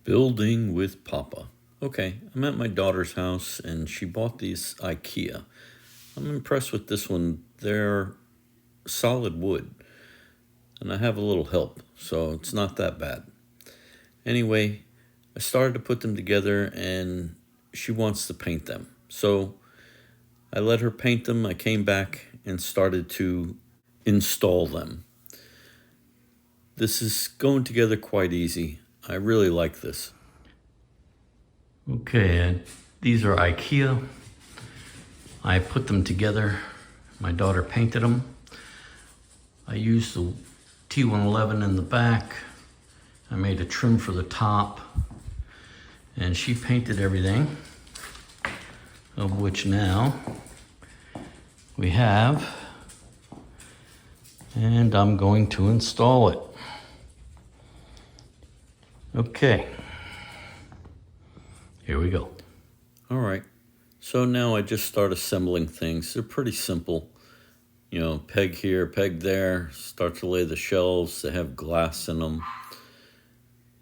Building with Papa. Okay, I'm at my daughter's house and she bought these Ikea. I'm impressed with this one. They're solid wood and I have a little help, so it's not that bad. Anyway, I started to put them together and she wants to paint them. So I let her paint them. I came back and started to install them. This is going together quite easy. I really like this. Okay, and these are Ikea. I put them together. My daughter painted them. I used the T111 in the back. I made a trim for the top. And she painted everything, of which now we have. And I'm going to install it. Okay. Here we go. All right, so now I just start assembling things. They're pretty simple. You know, peg here, peg there, start to lay the shelves. They have glass in them.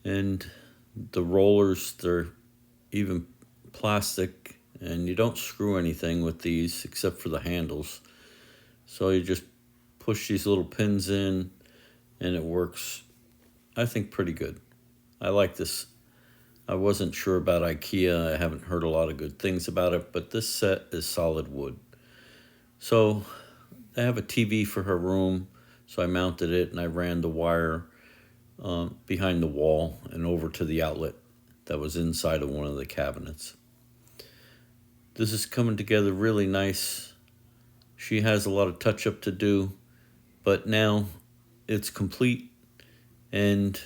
And the rollers, they're even plastic, and you don't screw anything with these except for the handles. So you just push these little pins in, and it works, I think, pretty good. I like this. I wasn't sure about Ikea. I haven't heard a lot of good things about it, but this set is solid wood. So I have a TV for her room, so I mounted it and I ran the wire behind the wall and over to the outlet that was inside of one of the cabinets. This is coming together really nice. She has a lot of touch-up to do, but now it's complete, and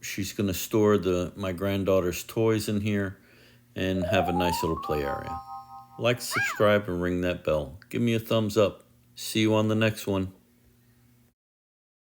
she's going to store my granddaughter's toys in here and have a nice little play area. Like, subscribe, and ring that bell. Give me a thumbs up. See you on the next one.